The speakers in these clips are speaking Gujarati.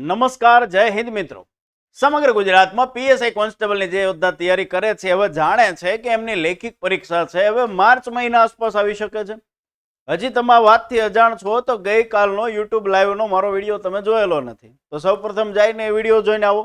નમસ્કાર, જય હિન્દ મિત્રો. સમગ્ર ગુજરાતમાં પીએસઆઈ કોન્સ્ટેબલની જે યોદ્ધા તૈયારી કરે છે હવે જાણે છે કે એમની લેખિત પરીક્ષા છે હવે માર્ચ મહિના આસપાસ આવી શકે છે. હજી તમે આ વાતથી અજાણ છો તો ગઈકાલનો યુટ્યુબ લાઈવનો મારો વિડીયો તમે જોયેલો નથી તો સૌપ્રથમ જઈને એ વિડીયો જોઈને આવો.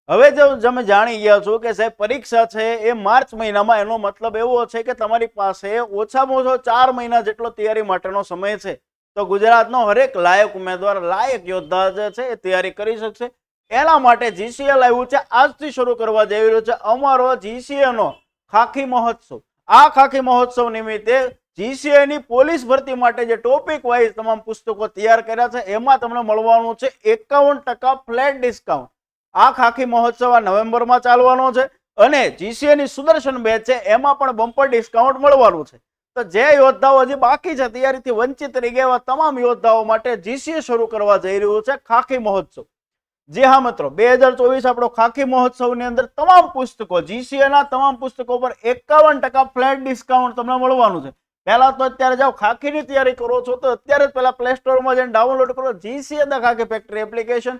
હવે જો તમે જાણી ગયા છો કે સાહેબ પરીક્ષા છે એ માર્ચ મહિનામાં, એનો મતલબ એવો છે કે તમારી પાસે ઓછામાં ઓછો 4 મહિના જેટલો તૈયારી માટેનો સમય છે. તો ગુજરાતનો હરેક લાયક ઉમેદવાર, લાયક યોદ્ધા જે છે એ તૈયારી કરી શકશે. એના માટે જીસીએ લાવ્યું છે, આજથી શરૂ કરવા જઈ રહ્યો છે અમારો જીસીએ નો ખાખી મહોત્સવ. આ ખાખી મહોત્સવ નિમિત્તે જીસીએ ની પોલીસ ભરતી માટે જે ટોપિક વાઇઝ તમામ પુસ્તકો તૈયાર કર્યા છે એમાં તમને મળવાનું છે 51% ફ્લેટ ડિસ્કાઉન્ટ. આ ખાખી મહોત્સવ આ નવેમ્બરમાં ચાલવાનો છે અને જીસીએ ની સુદર્શન બેચ છે એમાં પણ બમ્પર ડિસ્કાઉન્ટ મળવાનું છે. તો જે યોદ્ધાઓ હજી બાકી છે, તૈયારીથી વંચિત રહી ગયા તમામ યોદ્ધાઓ માટે જીસીએ શરૂ કરવા જઈ રહ્યું છે ખાખી મહોત્સવ. જી હા મિત્રો, 2024 આપણો ખાખી મહોત્સવની અંદર તમામ પુસ્તકો, જીસીએ ના તમામ પુસ્તકો પર 51% ફ્લેટ ડિસ્કાઉન્ટ તમને મળવાનું છે. પહેલા તો અત્યારે જાઓ ખાખીની તૈયારી કરો છો તો અત્યારે જ પહેલા પ્લે સ્ટોરમાં જઈને ડાઉનલોડ કરો GCA the khaki factory application.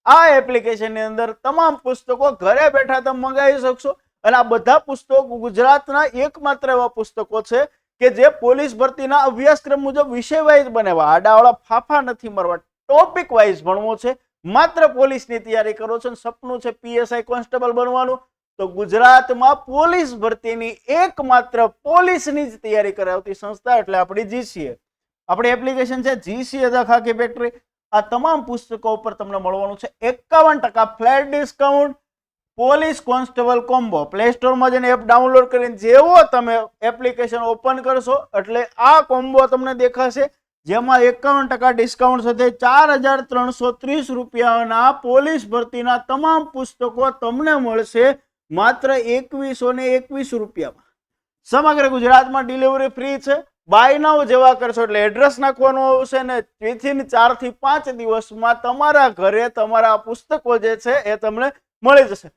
આ એપ્લિકેશનની અંદર તમામ પુસ્તકો ઘરે બેઠા તમે મંગાવી શકશો અને આ બધા પુસ્તકો ગુજરાતના એકમાત્ર એવા પુસ્તકો છે કે જે પોલીસ ભરતીના અભ્યાસક્રમ મુજબ વિષય વાઇઝ બનેવા. આડાવાળા ફાફા નથી મારવા, ટોપિક વાઇઝ ભણવું છે. માત્ર પોલીસની તૈયારી કરો છો, સપનું છે પીએસઆઈ કોન્સ્ટેબલ બનવાનું, તો ગુજરાતમાં પોલીસ ભરતીની એકમાત્ર પોલીસની જ તૈયારી કરાવતી સંસ્થા એટલે આપણી જીસીએ. આપણી એપ્લિકેશન છે જીસીએ ધ ખાખી ફેક્ટરી. આ તમામ પુસ્તકો ઉપર તમને મળવાનું છે 51% flat discount. Police constable combo play સ્ટોરમાં જઈને એપ ડાઉનલોડ કરીને જેવો તમે એપ્લિકેશન ઓપન કરશો એટલે આ કોમ્બો તમને દેખાશે, જેમાં 51% ડિસ્કાઉન્ટ સાથે 4330 રૂપિયાના પોલીસ ભરતીના તમામ પુસ્તકો તમને મળશે માત્ર 2121 રૂપિયામાં. સમગ્ર ગુજરાતમાં ડિલિવરી ફ્રી છે. બાય નાઉ જેવા કરશો એટલે એડ્રેસ નાખવાનું આવશે ને વિથિન 4 થી 5 દિવસમાં તમારા ઘરે તમારા પુસ્તકો જે છે એ તમને મળી જશે.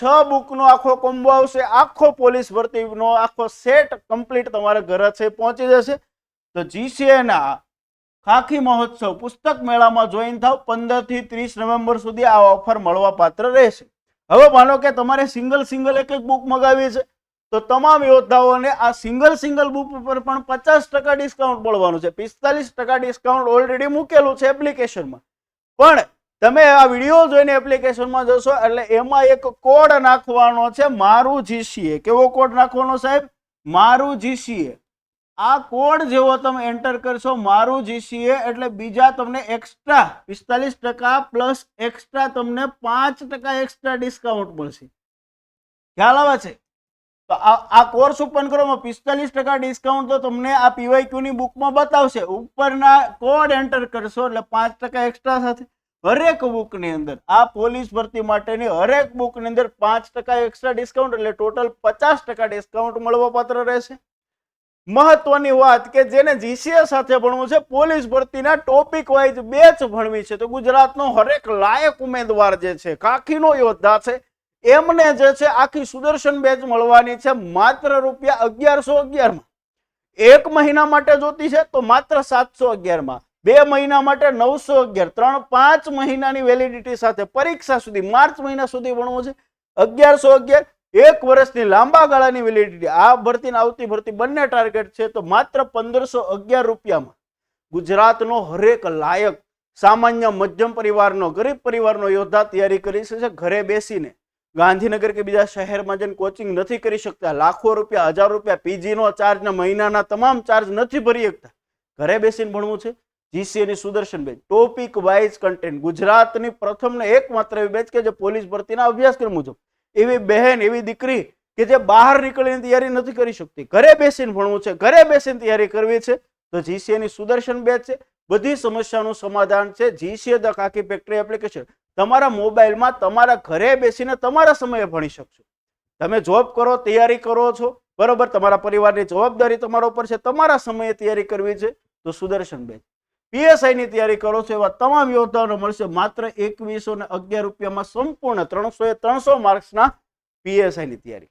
6 બુકનો આખો કોમ્બો આવશે, આખો પોલીસ ભરતીનો આખો સેટ કમ્પ્લીટ તમારા ઘરે છે પહોંચી જશે. તો જીસીએ ના ખાખી મહોત્સવ પુસ્તક મેળામાં જોઈન થાવ. 15 થી 30 નવેમ્બર સુધી આ ઓફર મળવા પાત્ર રહેશે. હવે માનો કે તમારે સિંગલ એક બુક મગાવી છે તો તમામ યોદ્ધાઓને આ સિંગલ બુક ઉપર પણ 50% ડિસ્કાઉન્ટ મળવાનું છે. 45% ડિસ્કાઉન્ટ ઓલરેડી મૂકેલું છે એપ્લિકેશનમાં. પણ તમે આ વિડીયો જોઈને એપ્લિકેશનમાં જશો એટલે એમાં એક કોડ નાખવાનો છે મારું જીસીએ. કેવો કોડ નાખવાનો સાહેબ? મારું જીસીએ. આ કોડ જેવો તમે એન્ટર કરશો મારું જીસીએ એટલે બીજા તમને એક્સ્ટ્રા 45% પ્લસ એક્સ્ટ્રા તમને 5% એક્સ્ટ્રા ડિસ્કાઉન્ટ મળશે. ખ્યાલ આવે છે? તો આ કોર્સ ઓપન કરો 45% ડિસ્કાઉન્ટ તો તમને આ પીવાયક્યુ ની બુકમાં બતાવશે. ઉપરના કોડ એન્ટર કરશો એટલે 5% એક્સ્ટ્રા સાથે હરેક બુકની અંદર, આ પોલીસ ભરતી માટેની હરેક બુકની અંદર 5% એક્સ્ટ્રા ડિસ્કાઉન્ટ એટલે ટોટલ 50% ડિસ્કાઉન્ટ મળવા પાત્ર રહેશે. મહત્વની વાત કે જેને જીસીએ સાથે ભણવું છે, પોલીસ ભરતીના ટોપિક વાઇઝ બેચ ભણવી છે, તો ગુજરાતનો હરેક લાયક ઉમેદવાર જે છે, ખાખીનો યોદ્ધા છે, એમને જે છે આખી સુદર્શન બેચ મળવાની છે માત્ર ₹1111 માં. 1 મહિના માટે જોતી છે તો માત્ર 711 માં, 2 મહિના માટે 911, 3-5 મહિનાની વેલિડિટી સાથે પરીક્ષા સુધી માર્ચ મહિના સુધી ભણવું છે 1111. 1 વર્ષની લાંબા ગાળાની વેલિડિટી. આ ભરતીને આવતી ભરતી બંને ટાર્ગેટ છે તો માત્ર 1511 રૂપિયામાં ગુજરાતનો હરેક લાયક સામાન્ય મધ્યમ પરિવારનો, ગરીબ પરિવારનો યોદ્ધા તૈયારી કરી શકે ઘરે બેસીને. ગાંધીનગર કે બીજા શહેરમાં જઈને કોચિંગ નથી કરી શકતા, લાખો રૂપિયા, 1000 રૂપિયા પીજીનો ચાર્જ ને મહિનાના તમામ ચાર્જ નથી ભરી શકતા, ઘરે બેસીને ભણવું છે. જીસીએની Sudarshan batch topic wise content, ગુજરાતની પ્રથમ ને એકમાત્ર એવી બેચ કે જે પોલીસ ભરતીના અભ્યાસક્રમ મુજબ, એવી બહેન, એવી દીકરી કે જે બહાર નીકળીને તૈયારી નથી કરી શકતી, ઘરે બેસીને ભણવું છે, ઘરે બેસીને તૈયારી કરવી છે, તો જીસીએની સુદર્શન બેચ છે. બધી સમસ્યાનું સમાધાન છે GCA the khaki factory application. તમારા મોબાઈલમાં તમારા ઘરે બેસીને તમારા સમયે ભણી શકશો. તમે જોબ કરો, તૈયારી કરો છો, બરોબર, તમારા પરિવારની જવાબદારી તમારા ઉપર છે, તમારા સમયે તૈયારી કરવી છે તો સુદર્શન બેચ. પીએસઆઈ ની તૈયારી કરો છો એવા તમામ યોદ્ધાઓને મળશે માત્ર 2111 રૂપિયામાં સંપૂર્ણ 300 માર્ક્સના પીએસઆઈ ની તૈયારી.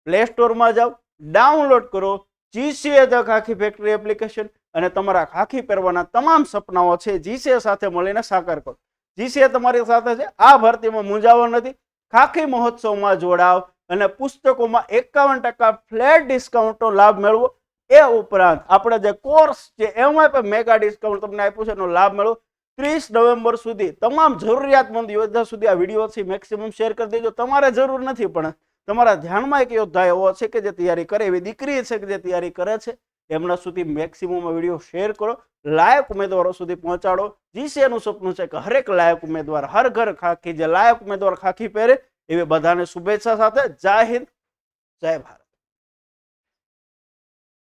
પ્લે સ્ટોરમાં જાઓ, ડાઉનલોડ કરો GCA the khaki factory application અને તમારા ખાખી પહેરવાના તમામ સપનાઓ છે જીસીએ સાથે મળીને સાકાર કરો. જીસીએ તમારી સાથે છે. આ ભરતીમાં મૂંઝાવણ નથી. ખાખી મહોત્સવમાં જોડાવ અને પુસ્તકોમાં 51% ફ્લેટ ડિસ્કાઉન્ટનો લાભ મેળવો. એ ઉપરાંત આપણે જે કોર્સ છે એમાં પણ મેગા ડિસ્કાઉન્ટ તમને આપ્યું છે, એનો લાભ મેળવો. 30 નવેમ્બર સુધી તમામ જરૂરિયાતમંદ યોદ્ધા સુધી આ વિડીયોથી મેક્સિમમ શેર કરી દેજો. તમારે જરૂર નથી, પણ તમારા ધ્યાનમાં એક યોદ્ધા એવો છે કે જે તૈયારી કરે, એવી દીકરી છે કે જે તૈયારી કરે છે, એમના સુધી મેક્સિમમ વિડીયો શેર કરો, લાયક ઉમેદવારો સુધી પહોંચાડો. જીસીએનું સપનું છે કે હરેક લાયક ઉમેદવાર, હર ઘર ખાખી, જે લાયક ઉમેદવાર ખાખી પહેરે, એવી બધાને શુભેચ્છા સાથે જય હિન્દ, જય ભારત.